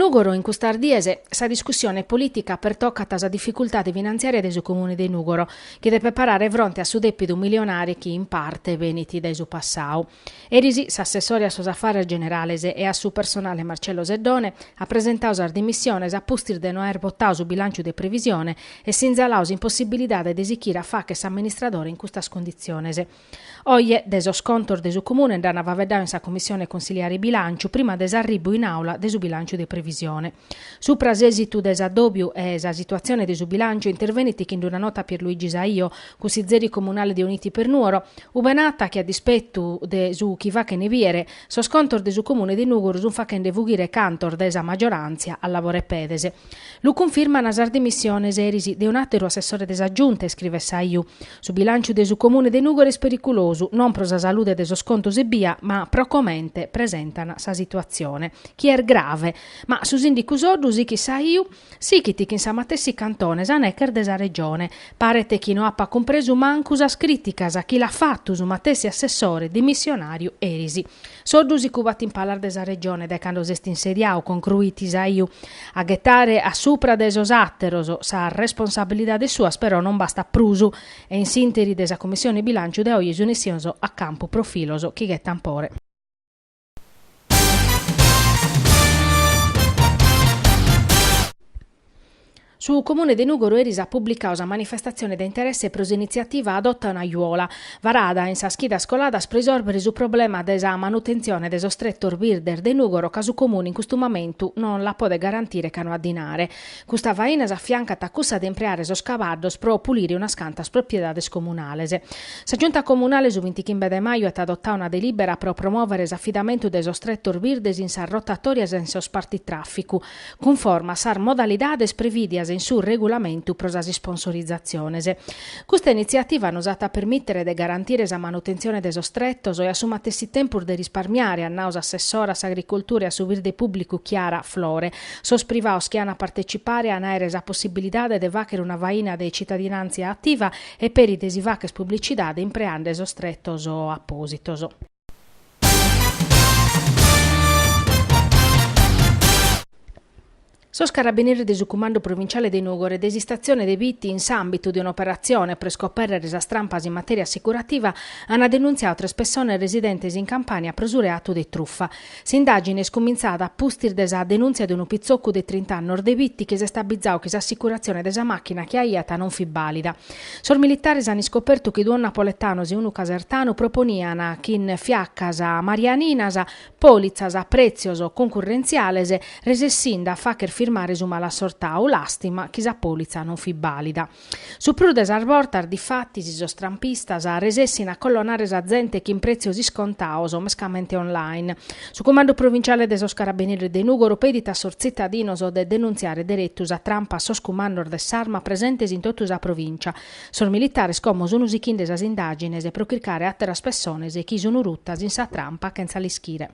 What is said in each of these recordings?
Nugoro in custardiese sa discussione politica per toccata sa difficoltà finanziaria dei comuni di Nugoro, che deve preparare fronte a su debito milionari che in parte veniti dai su passau. Erisi, s'assessore a sos affari generales e a su personale Marcello Seddone, ha presentato sa dimissione a pustir de no aver votato su bilancio di previsione e si inzalaus impossibilità de desichire a fa che s'amministratore in custas condiziones. Oie, deso scontor de su comune andana va vedere in sa commissione consigliare bilancio prima desarribo in aula de su bilancio di previsione. Supra s'esitu desaddobiu e sa situazione de su bilancio interveniti che in una nota Pierluigi Saio, consiglieri comunale di Uniti per Nuoro, ubenata che a dispetto de su chi va che ne viere, so scontor de su comune di Nugoro su fa che ne vughire cantor de sa maggioranza al lavoro e pedese. Lu conferma nasar dimissione erisi de un altro assessore desaggiunte, scrive Saio. Su bilancio de su comune di Nugoro è pericoloso, non pro sa salute de so sconto se via, ma procomente presentano sa situazione. Chi è grave, ma su sindicus odus chi sa io, sì chi ti in sa matessi cantone sa necker de sa regione, parete chi no appa compreso mancus as criticas a chi l'ha fatto su matessi assessore dimissionario erisi. Sodus i cubat in palar de sa regione decando sesti insediau concruiti sa io, a gettare a supra de sos atteros sa responsabilità de suas però non basta prusu e in sinteri de sa commissione bilancio de oggi unisioso a campo profiloso chi gettan pore. Su Comune di Nugoro Eris ha pubblicato una manifestazione di interesse per l'iniziativa Adotta una Aiuola, varada in sa schida scolada per risolvere su problema della manutenzione del stretto birder de Nugoro, che su Comune in questo momento non la può garantire cano a dinare. Questa vaina si affianca a cussa di impreare so scavardos pro pulire una scantas propriedades comunales. Sa giunta comunale su 25 de maio ha adottato una delibera pro promuovere l'affidamento del stretto birdes in sa rotatoria senza sparti traffico, conforma sar modalidades previdias in sul regolamento pro sa sponsorizzazione. Questa iniziativa è usata per permettere di garantire la manutenzione del stretto e assumate tessi tempo di risparmiare a nausa assessora agricoltura e a subir de pubblico Chiara Flore. Sosprivaos che hanno partecipare a naere la possibilità di vacere una vaina de cittadinanza attiva e per i desivaches pubblicità de impreande so strettos o appositos. Sos carabinieri del comando provinciale di Nugoro e desistazione dei vitti in ambito di un'operazione per scoprire resa strampas in materia assicurativa hanno denunziato 3 persone residenti in Campania presureato di truffa. S'indagine è scominciata a pustir desa denunzia di un pizzocco di 30 anni dei vitti che si stabizzau che l'assicurazione desa macchina che aiata non fi valida. Sor militari hanno scoperto che due napoletanos e uno casertano proponiano che in fiaccas a Marianinas polizzas a prezios concorrenziales resessinda fa che firmare su mala sortau l'astima chi sa polizza non fi valida. Su prudes arbortar di fatti si strampistas a resessin a collonare sa gente che in prezio si scontaos o mescamente online. Su comando provinciale de sos carabinieri de Nugoro pedita sor cittadinos o de denunziare derettus a trampa sos comandor de Sarma presentes in tottusa provincia. Sor militares como sono usichin sas indagines e procurcare atteras persones e chi sono ruttas in sa trampa che lischire.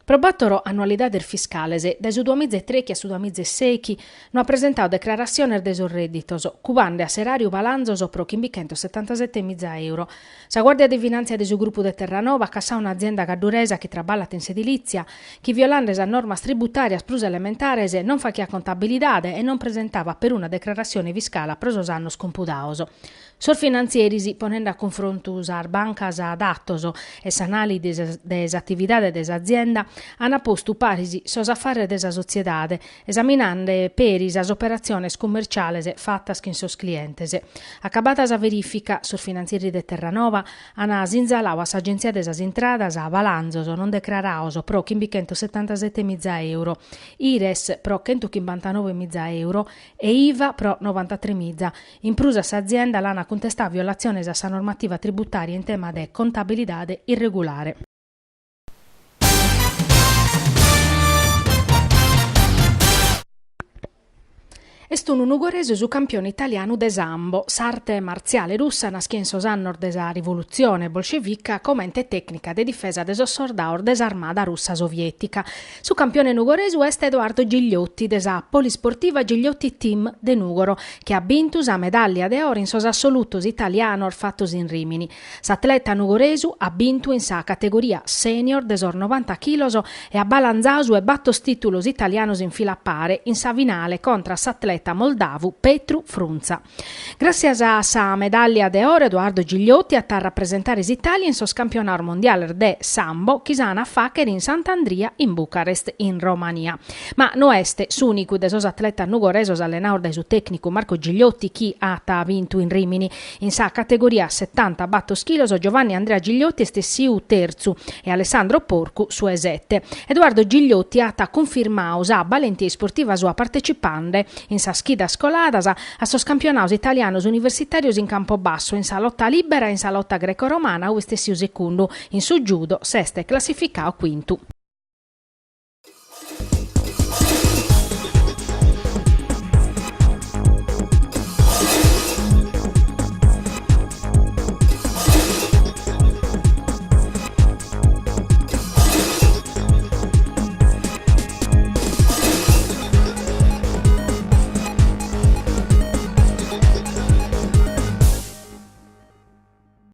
Probattoro annualità del fiscalese, da su 2003 a su 2006 non ha presentato declarazione de sus redditos, cubande a serario balanzoso pro chimbichento 77.000 euro. Sa Guardia di Finanza de su gruppo de Terranova cassa un'azienda caduresa che traballa in sedilizia, che violando a normas tributarias plus elementares non fa chia contabilidade e non presentava per una declarazione fiscale prosos annos compudaoso. Sor finanzierisi, ponendo a confronto usar bancas ad attoso e s'analisi des attividades des azienda, hanno posto parisi sos affari desa sociedade, esaminando peris as operaciones commerciales fattas con sos clientes. Acabata sa verifica, Sor finanzieri de Terranova hanno inzalau a s'agenzia desas intradas a balanzos non declaraos pro 577.000 euro, IRES pro 159.000 euro e IVA pro 93.000. In prusa s'azienda l'hanno contestato violazione a sa normativa tributaria in tema de contabilidade irregolare. Est un nugorese su campione italiano de sambo, s'arte marziale russa nasce in sosannor desa rivoluzione bolscevica come ente tecnica de difesa des ossordaur desarmada russa sovietica. Su campione nugoresu est Edoardo Gigliotti desa polisportiva Gigliotti Team de Nugoro, che ha vinto a medaglia de oro in sos assolutos italianor fattos in Rimini. S'atleta nugoresu ha vinto in sa categoria senior desor 90 kg e ha balanzato e battos titulos italianos in fila a pare in sa finale contra s'atleta moldavu Petru Frunza. Grazie a sa medaglia de oro Edoardo Gigliotti ha rappresentare l'Italia in sos campionato mondiale de sambo Chisana Facher in Sant'Andria in Bucarest in Romania. Ma no este s'unico de sos atleta nugoresos allenaur da su tecnico Marco Gigliotti chi ha vinto in Rimini in sa categoria 70 battos chilos Giovanni Andrea Gigliotti stessiu terzu e Alessandro Porcu su esette. Edoardo Gigliotti ha confermato sa valentia sportiva sua partecipante in sa schida scoladas a sos campionatos italianos universitarios in campo basso, in sa lotta libera e in sa lotta greco-romana, u stessiu secondo in su judo, seste classificao quinto.